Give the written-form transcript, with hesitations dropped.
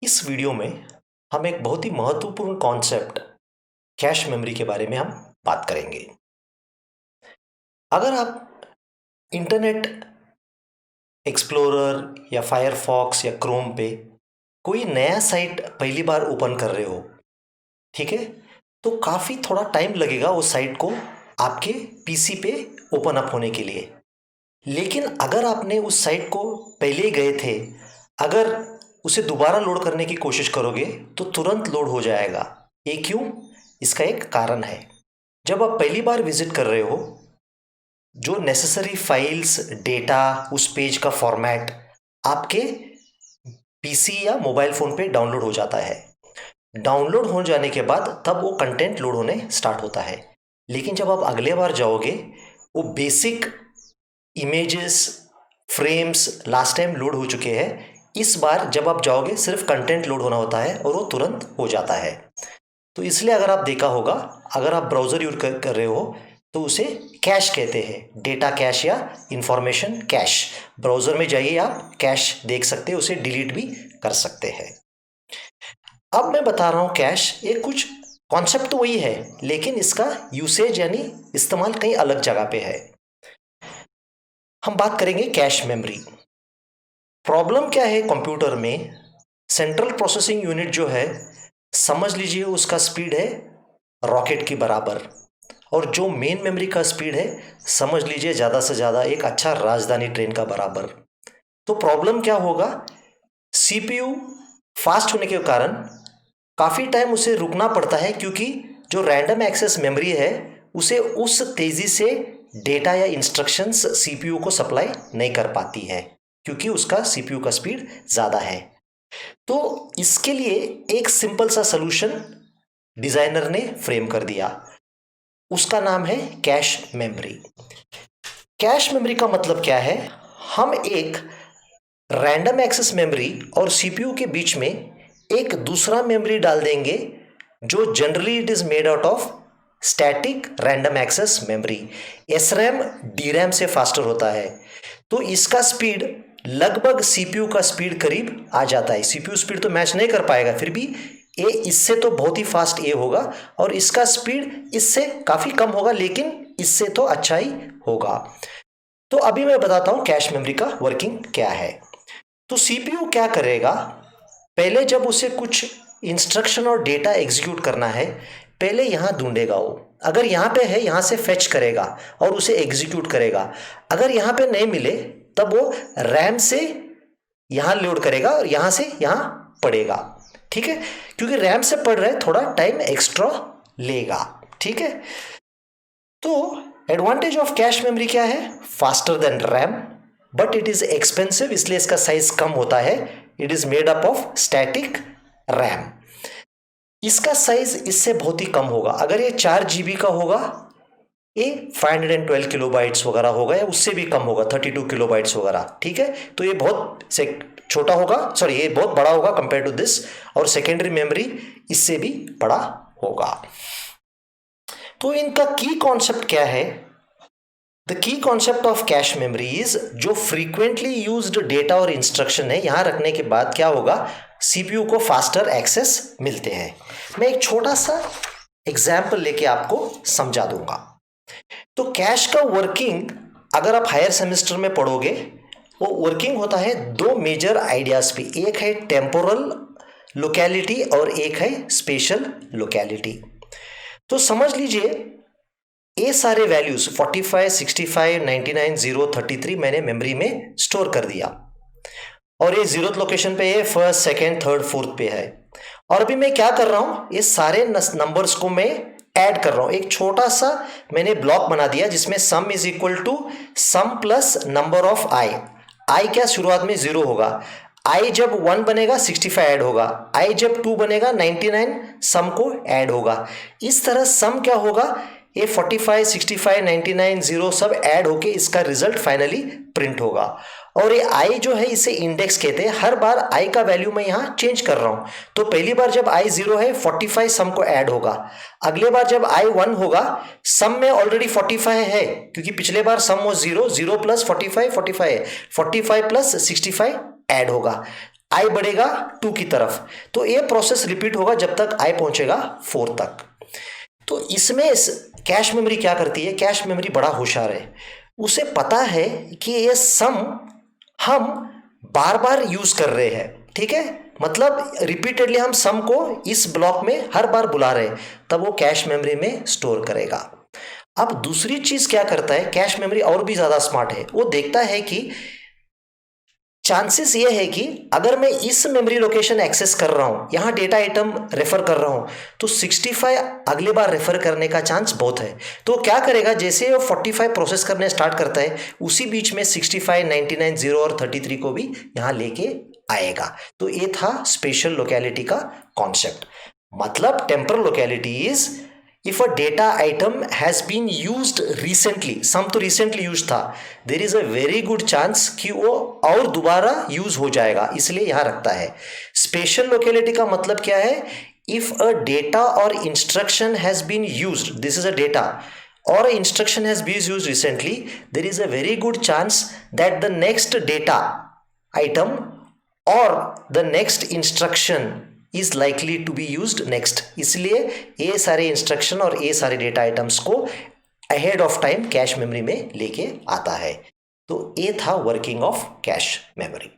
इस वीडियो में हम एक बहुत ही महत्वपूर्ण कॉन्सेप्ट कैश मेमोरी के बारे में हम बात करेंगे। अगर आप इंटरनेट एक्सप्लोरर या फायरफॉक्स या क्रोम पे कोई नया साइट पहली बार ओपन कर रहे हो, ठीक है, तो काफ़ी थोड़ा टाइम लगेगा उस साइट को आपके पीसी पे ओपन अप होने के लिए। लेकिन अगर आपने उस साइट को पहले ही गए थे, अगर उसे दोबारा लोड करने की कोशिश करोगे तो तुरंत लोड हो जाएगा। ये क्यों? इसका एक कारण है। जब आप पहली बार विजिट कर रहे हो, जो नेसेसरी फाइल्स, डेटा, उस पेज का फॉर्मेट आपके पीसी या मोबाइल फ़ोन पे डाउनलोड हो जाता है। डाउनलोड हो जाने के बाद तब वो कंटेंट लोड होने स्टार्ट होता है। लेकिन जब आप अगले बार जाओगे, वो basic images, frames last time load हो चुके हैं। इस बार जब आप जाओगे सिर्फ कंटेंट लोड होना होता है और वो तुरंत हो जाता है। तो इसलिए अगर आप देखा होगा, अगर आप ब्राउज़र यूज कर रहे हो तो उसे कैश कहते हैं, डेटा कैश या इंफॉर्मेशन कैश। ब्राउज़र में जाइए, आप कैश देख सकते हैं, उसे डिलीट भी कर सकते हैं। अब मैं बता रहा हूँ कैश, ये कुछ कॉन्सेप्ट तो वही है, लेकिन इसका यूसेज यानी इस्तेमाल कहीं अलग जगह पे है। हम बात करेंगे कैश मेमोरी। प्रॉब्लम क्या है कंप्यूटर में? सेंट्रल प्रोसेसिंग यूनिट जो है, समझ लीजिए उसका स्पीड है रॉकेट की बराबर, और जो मेन मेमोरी का स्पीड है, समझ लीजिए ज़्यादा से ज़्यादा एक अच्छा राजधानी ट्रेन का बराबर। तो प्रॉब्लम क्या होगा? सीपीयू फास्ट होने के कारण काफ़ी टाइम उसे रुकना पड़ता है, क्योंकि जो रैंडम एक्सेस मेमोरी है उसे उस तेज़ी से डेटा या इंस्ट्रक्शंस सीपीयू को सप्लाई नहीं कर पाती है, क्योंकि उसका सीपीयू का स्पीड ज़्यादा है। तो इसके लिए एक सिंपल सा सलूशन डिज़ाइनर ने फ्रेम कर दिया, उसका नाम है कैश मेमोरी। कैश मेमोरी का मतलब क्या है? हम एक रैंडम एक्सेस मेमोरी और सीपीयू के बीच में एक दूसरा मेमोरी डाल देंगे, जो generally it is made out of static random access memory. SRAM DRAM से फास्टर होता है, तो इसका स्पीड लगभग सीपीयू का स्पीड करीब आ जाता है। सीपीयू स्पीड तो मैच नहीं कर पाएगा, फिर भी ये इससे तो बहुत ही फास्ट ये होगा, और इसका स्पीड इससे काफ़ी कम होगा, लेकिन इससे तो अच्छा ही होगा। तो अभी मैं बताता हूँ कैश मेमोरी का वर्किंग क्या है। तो सीपीयू क्या करेगा? पहले जब उसे कुछ इंस्ट्रक्शन और डेटा एग्जीक्यूट करना है, पहले यहाँ ढूंढेगा वो। अगर यहाँ पे है, यहाँ से फेच करेगा और उसे एग्जीक्यूट करेगा। अगर यहाँ पे नहीं मिले, तब वो रैम से यहाँ लोड करेगा और यहाँ से यहाँ पढ़ेगा, ठीक है? क्योंकि रैम से पढ़ रहा है, थोड़ा टाइम एक्स्ट्रा लेगा, ठीक है? तो एडवांटेज ऑफ कैश मेमोरी क्या है? Faster than RAM, but it is expensive, इसलिए इसका साइज कम होता है। It is made up of static RAM. इसका साइज इससे बहुत ही कम होगा। अगर ये 4 GB का होगा, ये 512 किलोबाइट्स वगैरह होगा, या उससे भी कम होगा, 32 किलोबाइट्स वगैरह, ठीक है? तो ये बहुत से छोटा होगा, सॉरी ये बहुत बड़ा होगा कंपेयर टू दिस, और सेकेंडरी मेमोरी इससे भी बड़ा होगा। तो इनका की कॉन्सेप्ट क्या है? The key concept of cache memory is, जो फ्रीक्वेंटली यूज्ड डेटा और इंस्ट्रक्शन है, यहां रखने के बाद क्या होगा? सीपीयू को फास्टर एक्सेस मिलते हैं। मैं एक छोटा सा एग्जाम्पल लेके आपको समझा दूंगा। तो कैश का वर्किंग अगर आप हायर सेमेस्टर में पढ़ोगे, वो वर्किंग होता है दो मेजर आइडियाज पे। एक है टेम्पोरल लोकेलिटी और एक है स्पेशल लोकेलिटी। तो समझ लीजिए ये सारे वैल्यूज 45, 65, 99, 0, 33 मैंने मेमोरी में स्टोर कर दिया, और ये जीरोथ लोकेशन पे है, फर्स्ट, सेकंड, थर्ड, फोर्थ पे है। और अभी मैं क्या कर रहा हूं? ये सारे नंबर्स को मैं ऐड कर रहा हूं। एक छोटा सा मैंने ब्लॉक बना दिया, जिसमें sum is equal to sum plus number of I. I क्या शुरुआत में 0 होगा, आई जब 1 बनेगा 65 ऐड होगा, आई जब 2 बनेगा 99 सम को ऐड होगा। इस तरह सम क्या होगा? ये 45, 65, 99, 0 सब ऐड होके इसका रिजल्ट फाइनली प्रिंट होगा। और ये आई जो है, इसे इंडेक्स कहते हैं। हर बार आई का वैल्यू मैं यहाँ चेंज कर रहा हूँ। तो पहली बार जब आई 0 है, 45 सम को ऐड होगा। अगले बार जब आई 1 होगा, सम में ऑलरेडी 45 है, क्योंकि पिछले बार सम वो 0, 0 प्लस 45, 45 है, 45 प्लस 65 ऐड होगा। i बढ़ेगा 2 की तरफ, तो ये प्रोसेस रिपीट होगा जब तक i पहुंचेगा 4 तक। तो इसमें कैश मेमोरी क्या करती है, कैश मेमोरी बड़ा होशियार है, उसे पता है कि ये सम हम बार बार यूज कर रहे हैं, ठीक है, मतलब रिपीटेडली हम सम को इस ब्लॉक में हर बार बुला रहे हैं, तब वो कैश मेमोरी में स्टोर करेगा। अब दूसरी चीज क्या करता है कैश मेमोरी, और भी ज्यादा स्मार्ट है, वो देखता है कि चांसेस ये है कि अगर मैं इस मेमोरी लोकेशन एक्सेस कर रहा हूं, यहां डेटा आइटम रेफर कर रहा हूं, तो 65 अगले बार रेफर करने का चांस बहुत है। तो क्या करेगा, जैसे वो 45 प्रोसेस करने स्टार्ट करता है, उसी बीच में 65, 99, 0 और 33 को भी यहां लेके आएगा। तो ये था स्पेशल लोकेलिटी का कॉन्सेप्ट। मतलब temporal locality is if a data item has been used recently, सम तो रिसेंटली यूज था, there is a very good chance कि वो और दोबारा यूज हो जाएगा, इसलिए यहां रखता है। स्पेशल लोकेलिटी का मतलब क्या है, इफ अ डेटा और instruction has been used, this is a data or instruction has been used recently, there is a very good chance that the next data item or the next instruction is likely to be used next। इसलिए ये सारे instruction और ये सारे data items को ahead of time cache memory में लेके आता है। तो ये था वर्किंग ऑफ कैश मेमोरी।